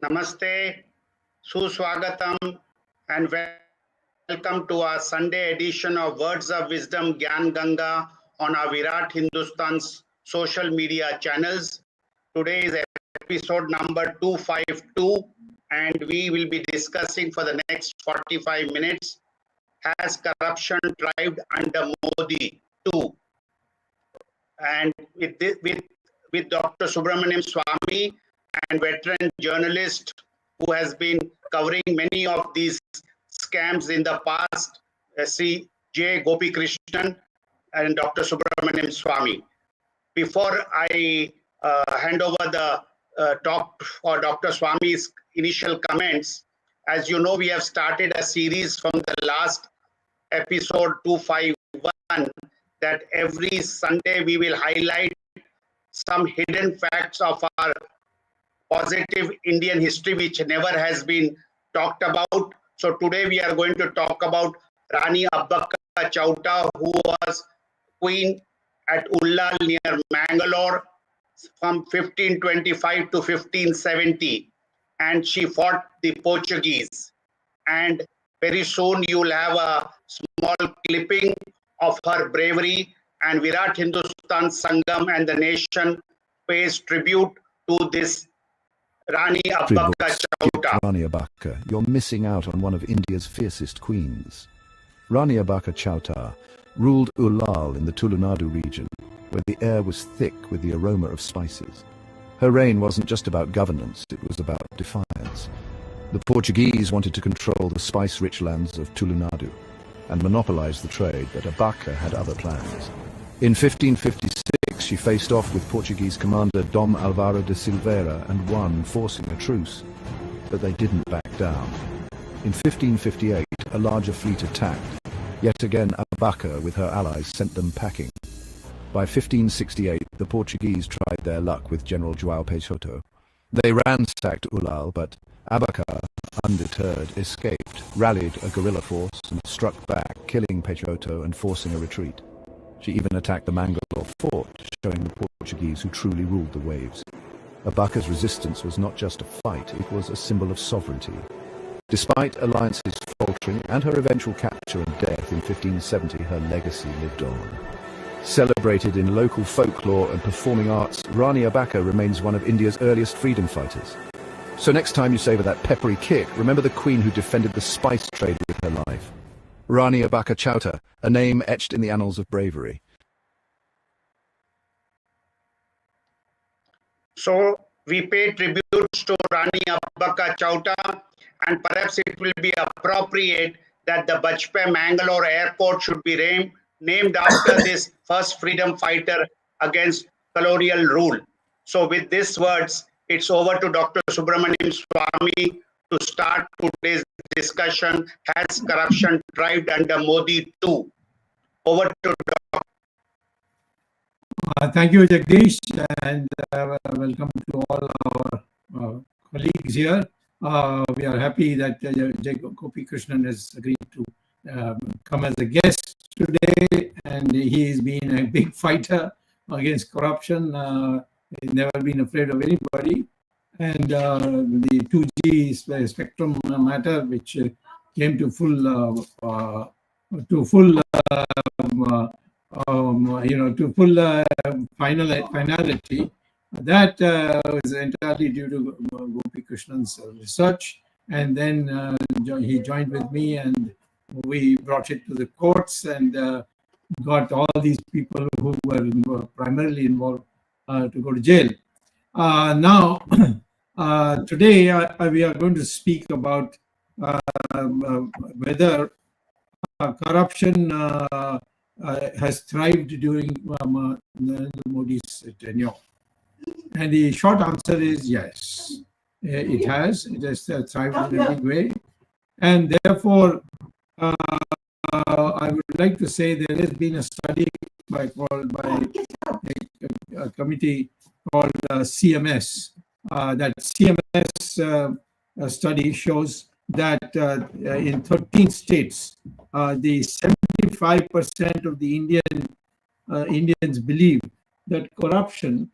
Namaste, Suswagatam, and welcome to our Sunday edition of Words of Wisdom Gyan Ganga on our Virat Hindustan's social media channels. Today is episode number 252, and we will be discussing for the next 45 minutes, has corruption thrived under Modi too? And with Dr. Subramaniam Swamy, and veteran journalist who has been covering many of these scams in the past, Sri J. Gopikrishnan and Dr. Subramaniam Swamy. Before I hand over the talk for Dr. Swamy's initial comments, as you know, we have started a series from the last episode 251 that every Sunday we will highlight some hidden facts of our positive Indian history which never has been talked about. So today we are going to talk about Rani Abbaka Chauta, who was queen at Ullal near Mangalore from 1525 to 1570, and she fought the Portuguese. And very soon you will have a small clipping of her bravery, and Virat Hindustan Sangam and the nation pays tribute to this Rani Abbaka Chauta. Rani Abbaka, you're missing out on one of India's fiercest queens. Rani Abbaka Chauta ruled Ullal in the Tulunadu region, where the air was thick with the aroma of spices. Her reign wasn't just about governance, it was about defiance. The Portuguese wanted to control the spice-rich lands of Tulunadu and monopolize the trade, but Abbaka had other plans. In 1556, she faced off with Portuguese commander Dom Alvaro de Silveira and won, forcing a truce. But they didn't back down. In 1558, a larger fleet attacked. Yet again, Abbaka with her allies sent them packing. By 1568, the Portuguese tried their luck with General João Peixoto. They ransacked Ullal, but Abbaka, undeterred, escaped, rallied a guerrilla force, and struck back, killing Peixoto and forcing a retreat. She even attacked the Mangalore fort, showing the Portuguese who truly ruled the waves. Abbaka's resistance was not just a fight, it was a symbol of sovereignty. Despite alliances faltering and her eventual capture and death in 1570, her legacy lived on. Celebrated in local folklore and performing arts, Rani Abbaka remains one of India's earliest freedom fighters. So next time you savor that peppery kick, remember the queen who defended the spice trade with her life. Rani Abbaka Chauta, a name etched in the annals of bravery. So we pay tributes to Rani Abbaka Chauta, and perhaps it will be appropriate that the Bajpayee Mangalore airport should be named after this first freedom fighter against colonial rule. So with these words, it's over to Dr. Subramaniam Swamy to start today's discussion. Has corruption thrived under Modi too? Over to Dr. Thank you, Jagdish, and welcome to all our colleagues here. We are happy that Gopikrishnan has agreed to come as a guest today, and he's been a big fighter against corruption. He's never been afraid of anybody. And the 2G spectrum matter, which came to finality, that was entirely due to Gopikrishnan's research. And then he joined with me, and we brought it to the courts and got all these people who were primarily involved to go to jail. Now, today we are going to speak about whether corruption has thrived during Modi's tenure. And the short answer is yes, it has. It has thrived in a big way. And therefore, I would like to say there has been a study by a committee called CMS. That CMS study shows that in 13 states, the 75% of the Indians believe that corruption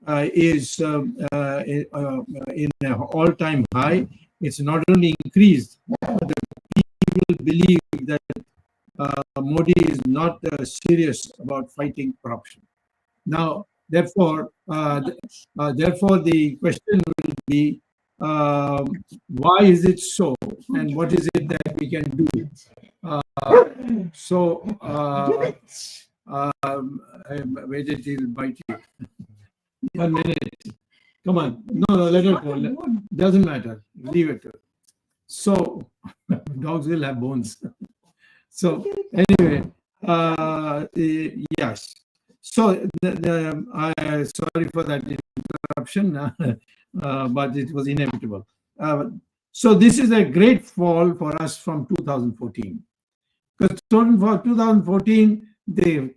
is in an all-time high. It's not only increased, but the people believe that Modi is not serious about fighting corruption. Now, therefore, the question will be, why is it so, and what is it that we can do? Wait till he'll bite you. 1 minute. Come on. No, let it go. Doesn't matter. Leave it. So, dogs will have bones. So, anyway, yes. So, sorry for that interruption, but it was inevitable. So, this is a great fall for us from 2014. Because for 2014, the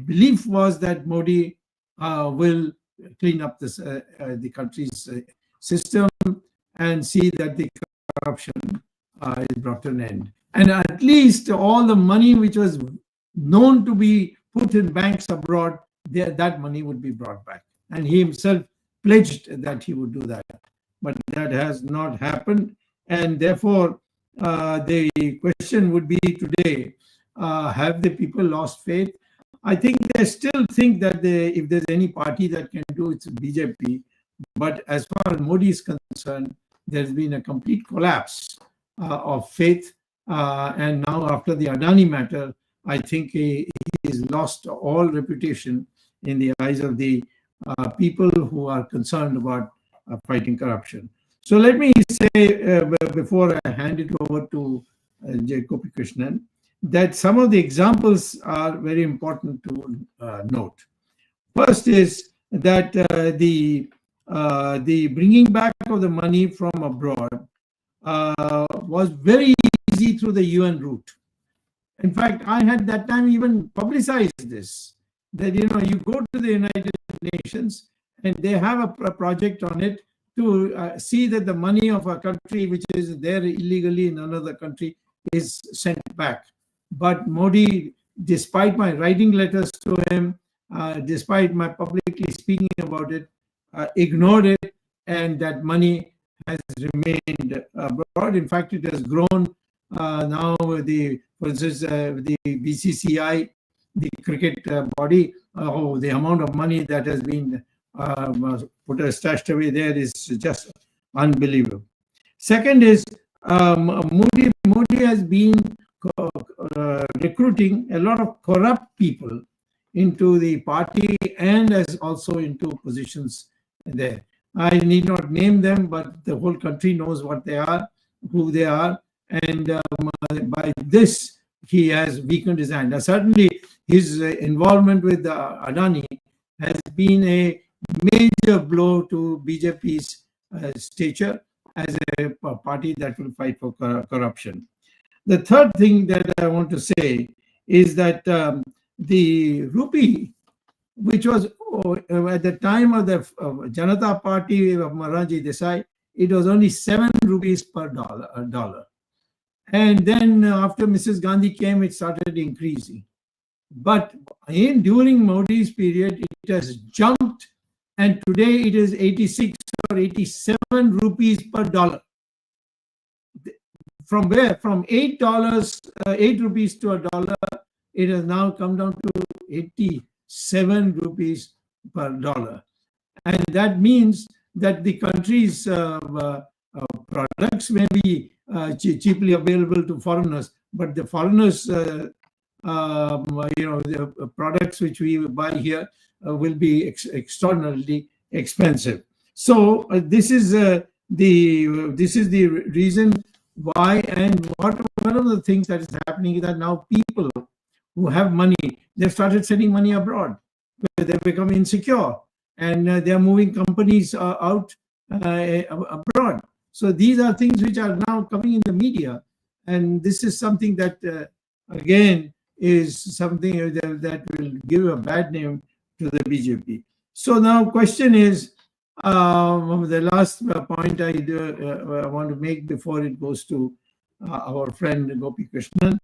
belief was that Modi will clean up this, the country's system and see that the corruption is brought to an end. And at least all the money which was known to be put in banks abroad, that money would be brought back. And he himself pledged that he would do that. But that has not happened. And therefore, the question would be today, have the people lost faith? I think they still think that if there's any party that can do, it's BJP. But as far as Modi is concerned, there's been a complete collapse of faith. And now after the Adani matter, I think he has lost all reputation in the eyes of the people who are concerned about fighting corruption. So let me say, before I hand it over to Gopikrishnan, that some of the examples are very important to note. First is that the bringing back of the money from abroad was very easy through the UN route. In fact, I had that time even publicized this, that, you go to the United Nations and they have a project on it to see that the money of a country which is there illegally in another country is sent back. But Modi, despite my writing letters to him, despite my publicly speaking about it, ignored it, and that money has remained abroad. In fact, it has grown now. For instance, the BCCI, the cricket body, the amount of money that has been stashed away there is just unbelievable. Second is Modi has been recruiting a lot of corrupt people into the party and as also into positions there. I need not name them, but the whole country knows what they are, who they are, and by this he has weakened his hand. Now, certainly his involvement with Adani has been a major blow to BJP's stature as a party that will fight for corruption. The third thing that I want to say is that the rupee, which was at the time of the Janata Party of Moraji Desai, it was only 7 rupees per dollar. And then after Mrs. Gandhi came, it started increasing. But during Modi's period, it has jumped, and today it is 86 or 87 rupees per dollar. From where? From $8, 8 rupees to $1, it has now come down to 87 rupees per dollar. And that means that the country's products may be cheaply available to foreigners, but the foreigners, the products which we buy here will be extraordinarily expensive. So this is the reason why, and one of the things that is happening is that now people who have money, they've started sending money abroad. They become insecure, and they are moving companies out abroad. So these are things which are now coming in the media, and this is something that again is something that will give a bad name to the BJP. So now question is, the last point I want to make before it goes to our friend Gopikrishnan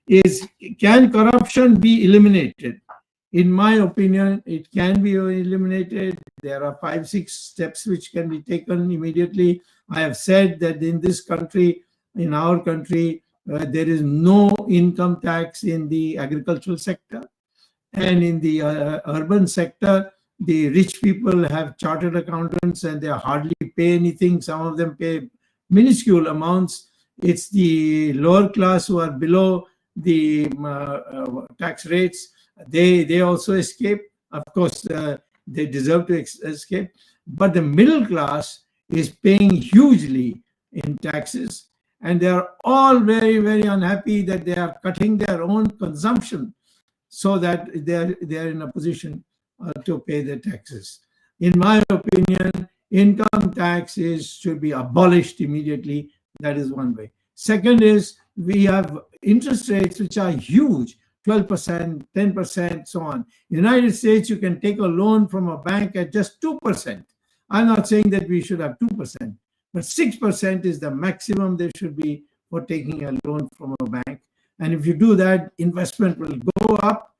is, can corruption be eliminated? In my opinion, it can be eliminated there are 5-6 steps which can be taken immediately. I have said that in this country, in our country, there is no income tax in the agricultural sector. And in the urban sector, the rich people have chartered accountants and they hardly pay anything. Some of them pay minuscule amounts. It's the lower class who are below the tax rates. They also escape. Of course, they deserve to escape. But the middle class is paying hugely in taxes. And they are all very, very unhappy that they are cutting their own consumption so that they are in a position to pay their taxes. In my opinion, income taxes should be abolished immediately. That is one way. Second is, we have interest rates which are huge, 12%, 10%, so on. United States, you can take a loan from a bank at just 2%. I'm not saying that we should have 2%, but 6% is the maximum there should be for taking a loan from a bank. And if you do that, investment will go up,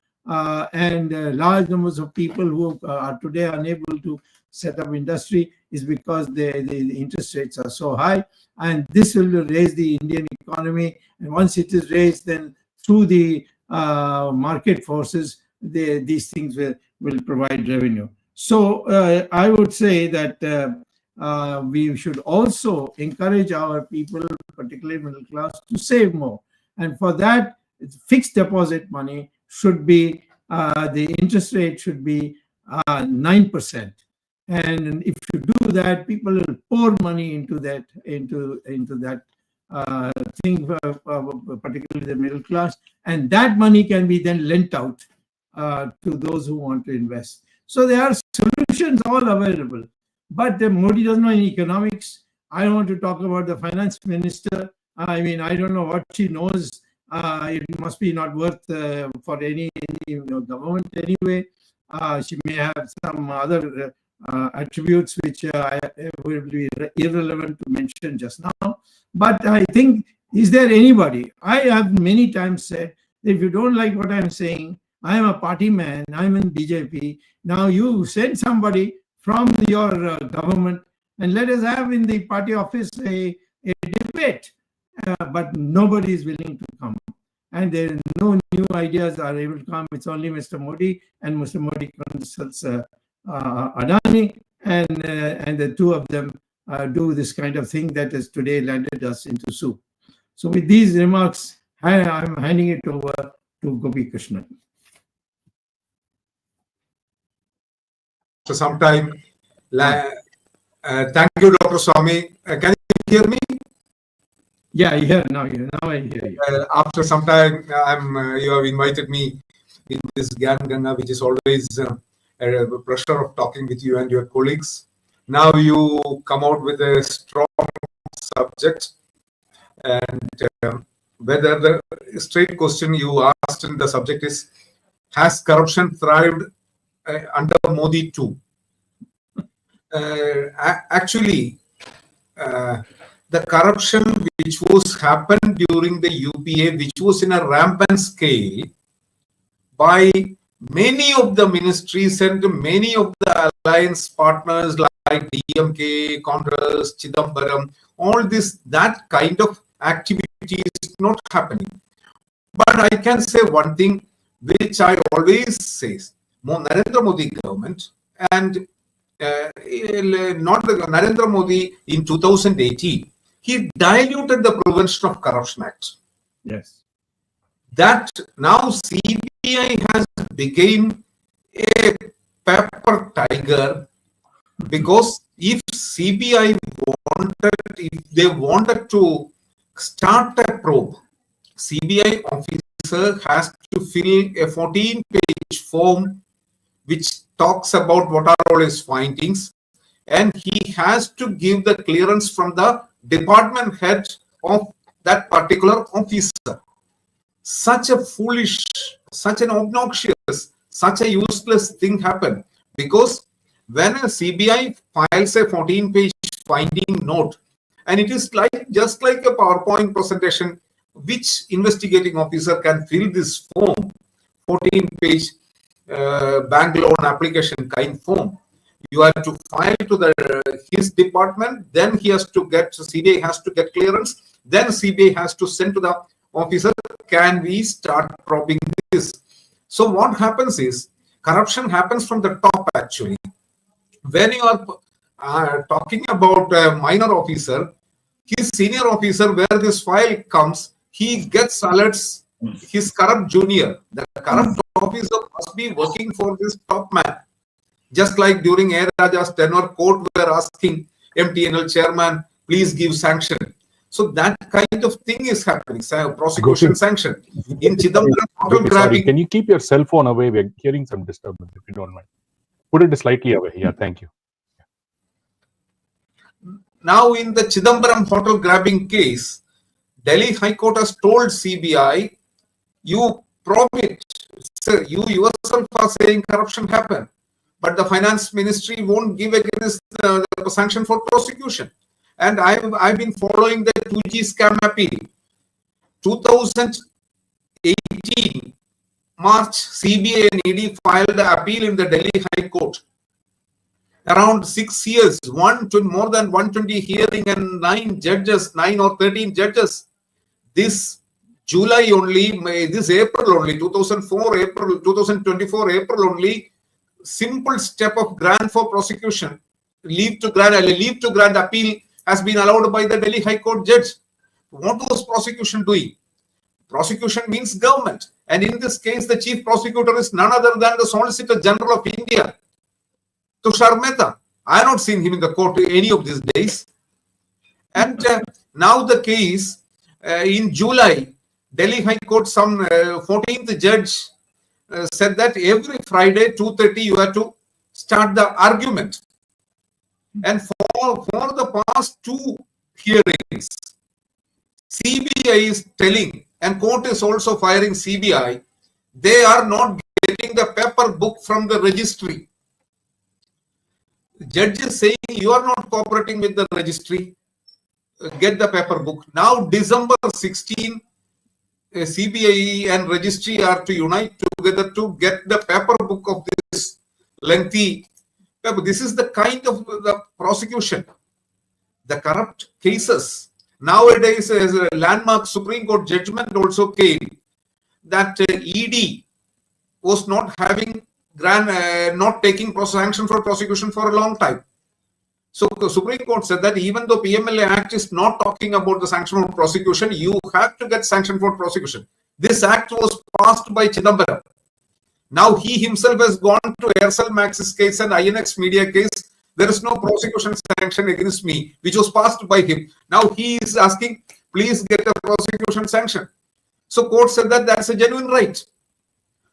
and large numbers of people who are today unable to set up industry is because the interest rates are so high. And this will raise the Indian economy. And once it is raised, then through the market forces, these things will provide revenue. So I would say that we should also encourage our people, particularly middle class, to save more. And for that, fixed deposit money should be, the interest rate should be 9%. And if you do that, people will pour money into that thing, particularly the middle class, and that money can be then lent out to those who want to invest. So there are solutions all available. But Modi doesn't know any economics. I don't want to talk about the finance minister. I mean, I don't know what she knows. It must be not worth for any government anyway. She may have some other attributes which will be irrelevant to mention just now. But I think, is there anybody? I have many times said, if you don't like what I'm saying, I am a party man, I'm in BJP. Now you send somebody from your government and let us have in the party office a debate. But nobody is willing to come. And there are no new ideas are able to come. It's only Mr. Modi, and Mr. Modi consults Adani, and the two of them do this kind of thing that has today landed us into soup. So with these remarks, I'm handing it over to Gopikrishnan. For some time, thank you, Dr. Swamy. Can you hear me? Yeah, I hear now. Now I hear you. After some time, you have invited me in this Gyan Ganga, which is always a pleasure of talking with you and your colleagues. Now you come out with a strong subject, and whether the straight question you asked in the subject is, has corruption thrived under Modi too? Actually, the corruption which was happened during the UPA, which was in a rampant scale by many of the ministries and many of the alliance partners like DMK, Congress, Chidambaram, all this, that kind of activity is not happening. But I can say one thing which I always say, Narendra Modi government and not the Narendra Modi in 2018, he diluted the Prevention of Corruption Act. Yes. That now CBI has become a paper tiger, because if CBI wanted to start a probe, CBI officer has to fill a 14-page form which talks about what are all his findings, and he has to give the clearance from the department head of that particular officer. Such a foolish, such an obnoxious, such a useless thing happened, because when a CBI files a 14-page finding note, and it is just like a PowerPoint presentation, which investigating officer can fill this form, 14-page bank loan application kind form. You have to file to his department, then CBI has to get clearance, then CBI has to send to the officer, can we start probing this? So what happens is, corruption happens from the top actually. When you are talking about a minor officer, his senior officer, where this file comes, he gets alerts his corrupt junior. The corrupt officer must be working for this top man. Just like during A. Raja's tenure, court were asking MTNL chairman, please give sanction. So that kind of thing is happening. Prosecution sanction. In Chidambaram, sorry, can you keep your cell phone away? We're hearing some disturbance, if you don't mind. Put it slightly away. Yeah, thank you. Now, in the Chidambaram hotel grabbing case, Delhi High Court has told CBI, you probe it. Sir, you yourself are saying corruption happened, but the finance ministry won't give against the sanction for prosecution. And I've been following the 2G scam appeal. 2018 March, CBI and ED filed the appeal in the Delhi High Court. Around 6 years, more than 120 hearing and 9 or 13 judges. This July only, this April only, 2024 April only, simple step of grant for prosecution, leave to grant appeal has been allowed by the Delhi High Court judge. What was prosecution doing? Prosecution means government. And in this case, the chief prosecutor is none other than the Solicitor General of India, Tushar Mehta. I have not seen him in the court any of these days. And now the case, in July, Delhi High Court, some 14th judge said that every Friday, 2:30, you have to start the argument. And for the past 2 hearings, CBI is telling, and court is also firing CBI, they are not getting the paper book from the registry. The judge is saying, you are not cooperating with the registry, get the paper book. Now, December 16, CBI and registry are to unite together to get the paper book of this lengthy paper. This is the kind of the prosecution. The corrupt cases. Nowadays, as a landmark Supreme Court judgment also came that ED was not having not taking sanction for prosecution for a long time. So the Supreme Court said that even though PMLA Act is not talking about the sanction for prosecution, you have to get sanction for prosecution. This act was passed by Chidambaram. Now he himself has gone to Aircel Maxis case and INX Media case. There is no prosecution sanction against me, which was passed by him. Now he is asking, please get a prosecution sanction. So court said that that's a genuine right.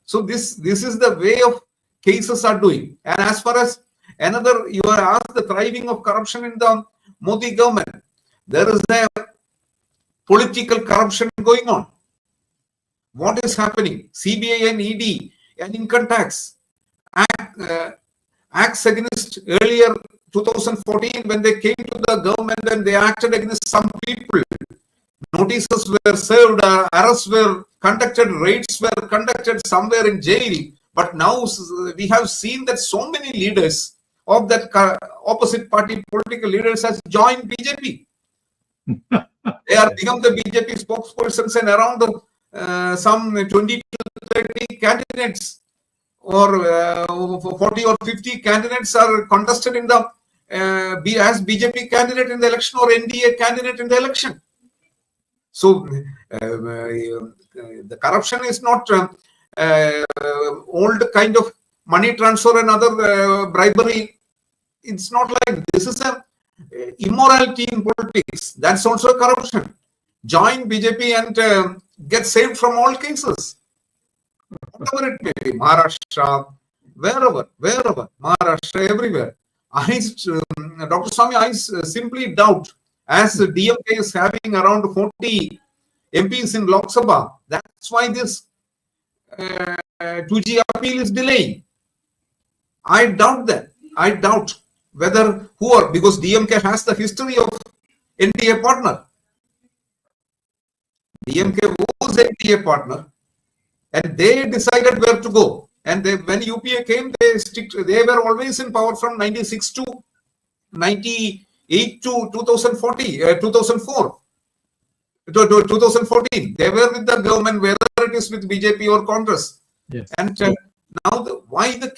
So this is the way of cases are doing. And as far as another, you are asked the thriving of corruption in the Modi government. There is a political corruption going on. What is happening? CBI and ED and income tax acts against earlier 2014 when they came to the government and they acted against some people. Notices were served, arrests were conducted, raids were conducted somewhere in jail. But now we have seen that so many leaders of that opposite party, political leaders, has joined BJP. They are become the BJP spokespersons, and around some 20 to 30 candidates or 40 or 50 candidates are contested in the as BJP candidate in the election or NDA candidate in the election. So the corruption is not old kind of money transfer and other bribery. It's not like this is a immorality in politics. That's also a corruption. Join BJP and get saved from all cases. Whatever it may be, Maharashtra, wherever, Maharashtra, everywhere. Dr. Swamy, I simply doubt, as the DMK is having around 40 MPs in Lok Sabha, that's why this 2G appeal is delaying. I doubt that. I doubt whether because DMK has the history of NDA partner. DMK was NDA partner and they decided where to go. And when UPA came, they were always in power from 96 to 98 to 2004. To 2014, they were with the government, whether it is with BJP or Congress. Yes. And now, why the